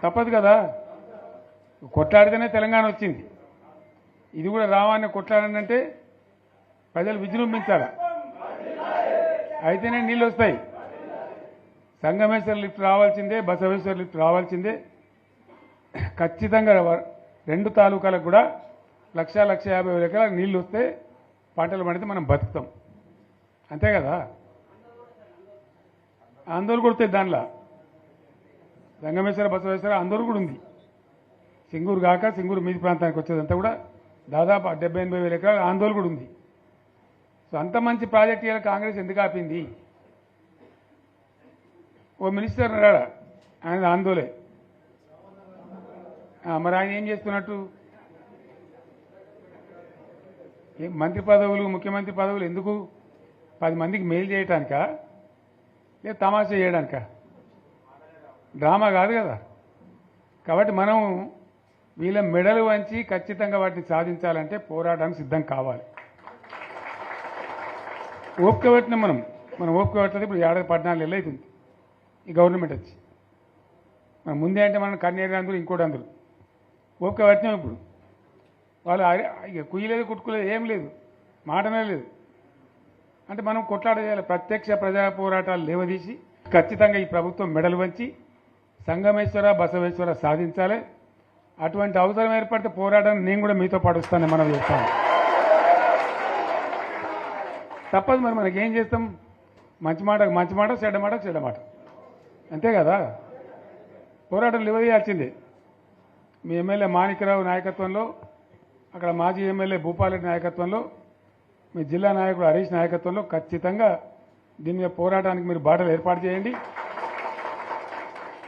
తప్పదు కదా, కొట్లాడితేనే తెలంగాణ వచ్చింది. ఇది కూడా రావాలని కొట్లాడాలంటే ప్రజలు విజృంభించాలి, అయితేనే నీళ్ళు వస్తాయి. సంగమేశ్వర లిఫ్ట్ రావాల్సిందే, బసవేశ్వర లిఫ్ట్ రావాల్సిందే. ఖచ్చితంగా రెండు తాలూకాలకు కూడా 1,50,000 ఎకరాలకు నీళ్ళు వస్తే పంటలు పండితే మనం బతుకుతాం. అంతే కదా, ఆందోళన కొడితే దానిలో సంగమేశ్వర బసవేశ్వర ఆందోళన కూడా ఉంది. సింగూరు కాక సింగూరు మీది ప్రాంతానికి వచ్చేదంతా కూడా దాదాపు 70,000-80,000 ఎకరాల ఆందోళన కూడా ఉంది. సో అంత మంచి ప్రాజెక్ట్ ఇవాళ కాంగ్రెస్ ఎందుకు ఆపింది? ఓ మినిస్టర్ ఉన్నాడా, ఆయన ఆందోళన. మరి ఆయన ఏం చేస్తున్నట్టు? మంత్రి పదవులు, ముఖ్యమంత్రి పదవులు ఎందుకు? 10 మందికి మెయిల్ చేయడానికా, లేదా తమాషా చేయడానికా? డ్రామా కాదు కదా. కాబట్టి మనం వీళ్ళ మెడలు వంచి ఖచ్చితంగా వాటిని సాధించాలంటే పోరాటానికి సిద్ధం కావాలి. ఓపిక పట్టిన మనం ఓపిక పట్టలేదు. ఇప్పుడు 14 ఏళ్ళు అవుతుంది ఈ గవర్నమెంట్ వచ్చి. మనం ముందే అంటే మనం కన్నేరు అందరూ ఇంకోటి అందరూ ఓపిక పట్టినాం. ఇప్పుడు వాళ్ళు ఇక కుయ్యలేదు, కుట్టుకోలేదు, ఏం లేదు, మాటనే లేదు. అంటే మనం కొట్లాడ చేయాలి. ప్రత్యక్ష ప్రజా పోరాటాలు లేవదీసి ఖచ్చితంగా ఈ ప్రభుత్వం మెడలు వంచి సంగమేశ్వర బసవేశ్వర సాధించాలి. అటువంటి అవసరం ఏర్పడితే పోరాటాన్ని నేను కూడా మీతో పాటు వస్తానని మనం చేస్తాను. తప్పదు. మరి మనకేం చేస్తాం? మంచి మాటకు మంచి మాట, చెడ్డ మాటకు చెడ్డ మాట, అంతే కదా. పోరాటం లేవదీయాల్సిందే. మీ ఎమ్మెల్యే మాణిక్యరావు నాయకత్వంలో, అక్కడ మాజీ ఎమ్మెల్యే భూపాలరెడ్డి నాయకత్వంలో, మీ జిల్లా నాయకుడు హరీష్ నాయకత్వంలో ఖచ్చితంగా దీని మీద పోరాటానికి మీరు బాటలు ఏర్పాటు చేయండి.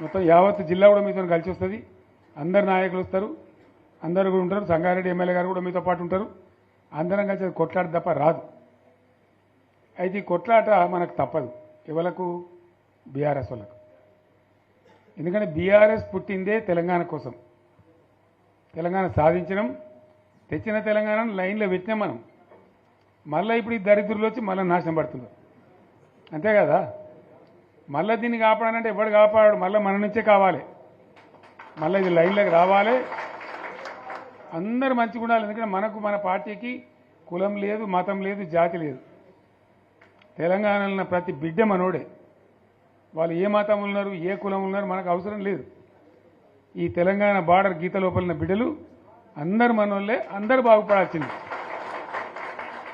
మొత్తం యావత్ జిల్లా కూడా మీతో కలిసి వస్తుంది. అందరు నాయకులు వస్తారు, అందరు కూడా ఉంటారు. సంగారెడ్డి ఎమ్మెల్యే గారు కూడా మీతో పాటు ఉంటారు. అందరం కలిసి కొట్లాట తప్ప రాదు. అయితే ఈ కొట్లాట మనకు తప్పదు. ఎవలకు? బీఆర్ఎస్ వాళ్ళకు. ఎందుకంటే బీఆర్ఎస్ పుట్టిందే తెలంగాణ కోసం. తెలంగాణ సాధించడం, తెచ్చిన తెలంగాణను లైన్లో పెట్టినాం మనం. మళ్ళీ ఇప్పుడు ఈ దరిద్రులు వచ్చి మళ్ళీ నాశనం పడుతున్నారు, అంతే కదా. మళ్ళీ దీన్ని కాపాడాలంటే ఎవడు కాపాడు? మళ్ళీ మన నుంచే కావాలి. మళ్ళీ ఇది లైన్లోకి రావాలి. అందరూ మంచిగా ఉండాలి. ఎందుకంటే మన పార్టీకి కులం లేదు, మతం లేదు, జాతి లేదు. తెలంగాణలో ఉన్న ప్రతి బిడ్డ మనోడే. వాళ్ళు ఏ మతం ఉన్నారు, ఏ కులం ఉన్నారు మనకు అవసరం లేదు. ఈ తెలంగాణ బార్డర్ గీత లోపల ఉన్న బిడ్డలు అందరు మనోళ్ళే. అందరూ బాగుపడాల్సిందే.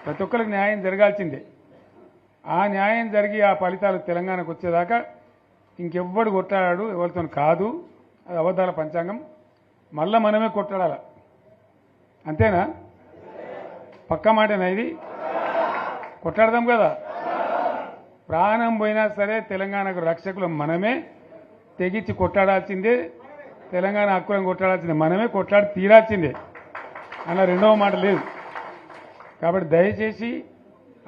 ప్రతి ఒక్కరికి న్యాయం జరగాల్సిందే. ఆ న్యాయం జరిగి ఆ ఫలితాలు తెలంగాణకు వచ్చేదాకా ఇంకెవ్వడు కొట్లాడాడు, ఎవరితో కాదు. అది అబద్ధాల పంచాంగం. మళ్ళా మనమే కొట్లాడాల, అంతేనా? పక్కా మాటేనా ఇది? కొట్లాడదాం కదా. ప్రాణం పోయినా సరే తెలంగాణకు రక్షకులు మనమే. తెగించి కొట్లాడాల్సిందే. తెలంగాణ హక్కులను కొట్లాడాల్సిందే మనమే. కొట్లాడి తీరాల్సిందే, అలా రెండవ మాట లేదు. కాబట్టి దయచేసి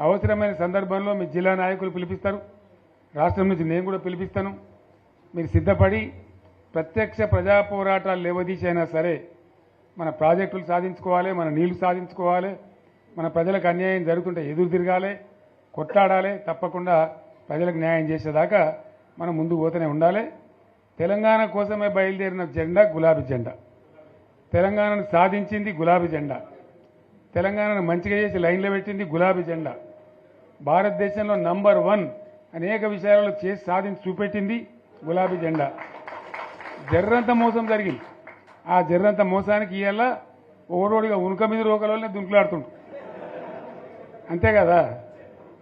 అవసరమైన సందర్భంలో మీ జిల్లా నాయకులు పిలిపిస్తారు, రాష్ట్రం నుంచి నేను కూడా పిలిపిస్తాను. మీరు సిద్ధపడి ప్రత్యక్ష ప్రజా పోరాటాలు లేవదీసి అయినా సరే మన ప్రాజెక్టులు సాధించుకోవాలి, మన నీళ్లు సాధించుకోవాలి. మన ప్రజలకు అన్యాయం జరుగుతుంటే ఎదురు తిరగాలి, కొట్లాడాలి. తప్పకుండా ప్రజలకు న్యాయం చేసేదాకా మనం ముందుకు పోతూనే ఉండాలి. తెలంగాణ కోసమే బయలుదేరిన జెండా గులాబీ జెండా. తెలంగాణను సాధించింది గులాబీ జెండా. తెలంగాణను మంచిగా చేసి లైన్లో పెట్టింది గులాబీ జెండా. భారతదేశంలో నంబర్ 1 అనేక విషయాలలో చేసి సాధించి చూపెట్టింది గులాబీ జెండా. జర్రంత మోసం జరిగింది. ఆ జర్రంత మోసానికి ఇవాళ ఓడోడిగా ఉనుక మీద రోకలనే దుంకులాడుతుండు, అంతే కదా.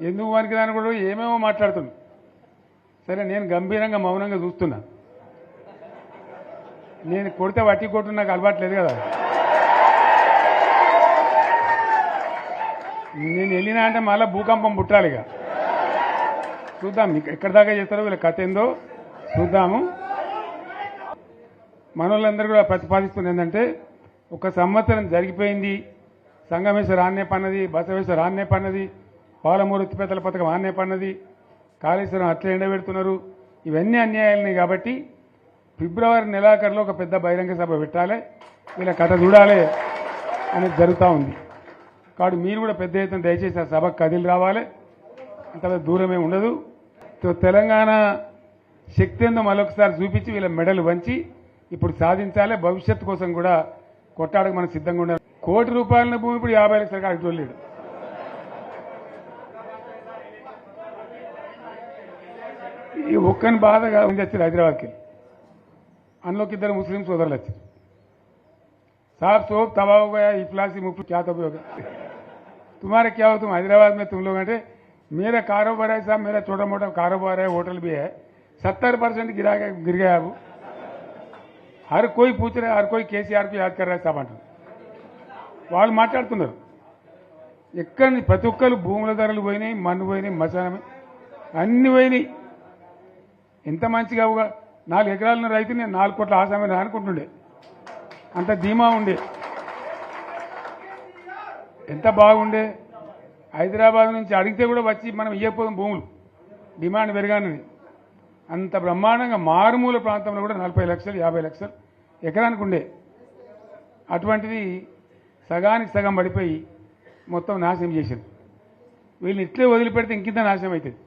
ఎందుకు వానికి దాని కూడా ఏమేమో మాట్లాడుతుండు. సరే, నేను గంభీరంగా మౌనంగా చూస్తున్నా. నేను కొడితే వట్టి కొట్టు నాకు అలవాట్లేదు కదా. నేను వెళ్ళినా అంటే మళ్ళీ భూకంపం పుట్టాలిగా. చూద్దాం ఎక్కడి దాకా చేస్తారో, వీళ్ళ కథ ఏందో చూద్దాము. మనోళ్ళందరూ కూడా ప్రతిపాదిస్తుంది ఏంటంటే, 1 సంవత్సరం జరిగిపోయింది. సంగమేశ్వర ఆన్నే పన్నది, బసవేశ్వర ఆన్నే పన్నది, పాలమూరు ఎత్తిపోతల పథకం ఆన్నే పన్నది, కాళేశ్వరం అట్లే ఎండబెడుతున్నారు. ఇవన్నీ అన్యాయాలని. కాబట్టి ఫిబ్రవరి నెలాఖరులో ఒక పెద్ద బహిరంగ సభ పెట్టాలి, వీళ్ళ కథ చూడాలి అనేది జరుగుతూ ఉంది. కాబట్టి మీరు కూడా పెద్ద ఎత్తున దయచేసి ఆ సభకు కదిలి రావాలి. అంత దూరమే ఉండదు. తెలంగాణ శక్తి ఏందో మరొకసారి చూపించి వీళ్ళ మెడలు వంచి ఇప్పుడు సాధించాలి. భవిష్యత్తు కోసం కూడా కొట్టాడకు మనం సిద్ధంగా ఉండాలి. ₹1,00,00,000 భూమి ఇప్పుడు 50 లక్షల కాడికి వెళ్ళాడు. ఈ ఒక్కని బాధగా ఉంది. వచ్చారు హైదరాబాద్కి, అందులోకి 2 ముస్లిం సోదరులు వచ్చారు. साहब सोप तबाह हो गया, इफलासी मुफ्त क्या तबाह हो गया, तुम्हारे क्या हो, तुम हैदराबाद में तुम लोग हैं. मेरा कारोबार है साहब, मेरा छोटा मोटा कारोबार है, होटल भी है, 70% गिर गया. अब हर कोई पूछ रहे, हर कोई केसीआर को याद कर रहा है साहब अंటారు. వాళ్ళు మాట్లాడుతున్నారు. ఎక్కడ ప్రతి ఒక్కరు భూముల ధరలు పోయినాయి, మన్ను పోయినాయి, మశానమే అన్ని పోయినాయి. ఎంత మంచిగా 4 ఎకరాల రైతు నేను 4 కోట్ల ఆసామని అనుకుంటుండే, అంత ధీమా ఉండే, ఎంత బాగుండే. హైదరాబాద్ నుంచి అడిగితే కూడా వచ్చి మనం ఇవ్వకపోదాం భూములు, డిమాండ్ పెరగానని. అంత బ్రహ్మాండంగా మారుమూల ప్రాంతంలో కూడా 40 లక్షలు 50 లక్షలు ఎకరానికి ఉండే. అటువంటిది సగానికి సగం పడిపోయి మొత్తం నాశనం చేశారు. వీళ్ళని ఇట్లే వదిలిపెడితే ఇంకింత నాశనం అవుతుంది.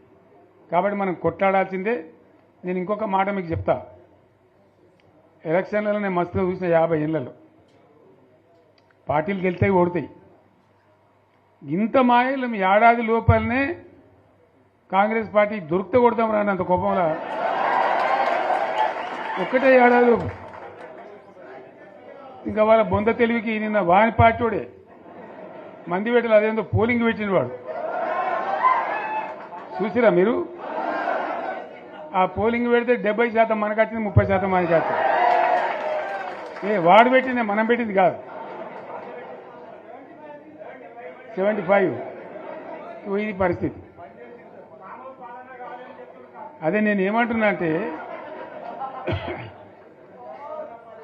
కాబట్టి మనం కొట్లాడాల్సిందే. నేను ఇంకొక మాట మీకు చెప్తా. ఎలక్షన్లలో నేను మస్తుగా చూసిన 50 ఏళ్లలో పార్టీలు గెలుతాయి, ఓడతాయి. ఇంత మాయలు మీ ఏడాది లోపలనే కాంగ్రెస్ పార్టీ దొరికితే కొడతాం రాని అంత కోపంలో ఒక్కటే ఏడాది లోపు. ఇంకా వాళ్ళ బొంద తెలివికి నిన్న వాని పార్టీడే మంది పెట్టాలి, అదేందో పోలింగ్ పెట్టిన వాడు చూసిరా మీరు. ఆ పోలింగ్ పెడితే 70% మనకు వచ్చింది, 30% మనకి వచ్చింది. వాడు పెట్టింది, మనం పెట్టింది కాదు. 75 ఇది పరిస్థితి. అదే నేను ఏమంటున్నా అంటే,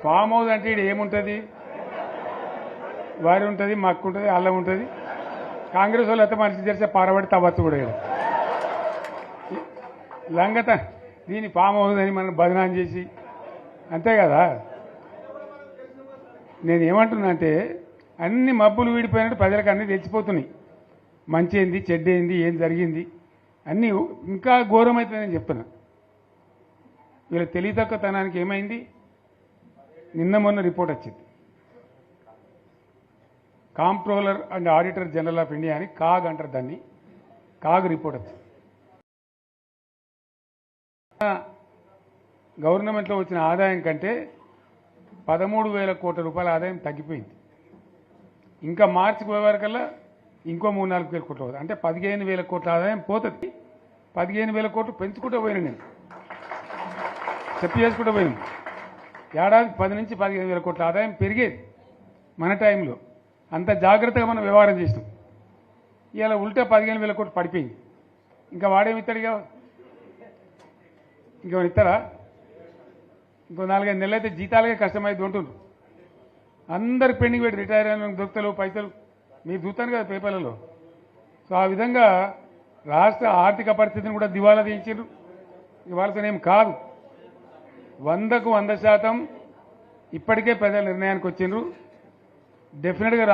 ఫామ్ హౌస్ అంటే ఇది ఏముంటుంది, వారి ఉంటుంది, మక్కు ఉంటుంది, అల్లం ఉంటుంది. కాంగ్రెస్ వాళ్ళు అయితే మనిషి చేస్తే పారబడి తవ్వచ్చు కూడా లంగత. దీన్ని ఫామ్ హౌస్ అని మనం బదనాం చేసి అంతే కదా. నేను ఏమంటున్నా అంటే, అన్ని మబ్బులు వీడిపోయినట్టు ప్రజలకు అన్నీ తెచ్చిపోతున్నాయి. మంచి ఏంది, చెడ్డ ఏంది, ఏం జరిగింది అన్నీ ఇంకా ఘోరమవుతుంది నేను చెప్తున్నా. వీళ్ళ తెలివితక్కువతనానికి ఏమైంది, నిన్న మొన్న రిపోర్ట్ వచ్చింది. Comptroller and auditor general of India అని కాగ్ అంటారు దాన్ని. కాగ్ రిపోర్ట్ వచ్చింది. గవర్నమెంట్లో వచ్చిన ఆదాయం కంటే 13,000 కోట్ల రూపాయల ఆదాయం తగ్గిపోయింది. ఇంకా మార్చికి పోయే వరకల్లా ఇంకో 3-4 వేల కోట్లు అవుతుంది. అంటే 15,000 కోట్ల ఆదాయం పోతుంది. 15,000 కోట్లు పెంచుకుంటూ పోయినా నేను చెప్పి చేసుకుంటూ పోయినాం. ఏడాది 10 నుంచి 15,000 కోట్ల ఆదాయం పెరిగేది మన టైంలో. అంత జాగ్రత్తగా మనం వ్యవహారం చేసినాం. ఇలా ఉల్టా 15,000 కోట్లు పడిపోయింది. ఇంకా వాడేమిస్తాడుగా, ఇంకేమైనా ఇస్తారా? ఇంకో 4-5 నెలలు అయితే జీతాలకే కష్టమైంది ఉంటుండ్రు. అందరు పెండింగ్ పెట్టి రిటైర్ అయిన దొరుకుతలు పైసలు మీరు చూస్తాను కదా పేపర్లలో. సో ఆ విధంగా రాష్ట్ర ఆర్థిక పరిస్థితిని కూడా దివాలా తీయించారు. ఇవాళతోనేం కాదు, 100కు 100% ఇప్పటికే ప్రజల నిర్ణయానికి వచ్చిండ్రు. డెఫినెట్గా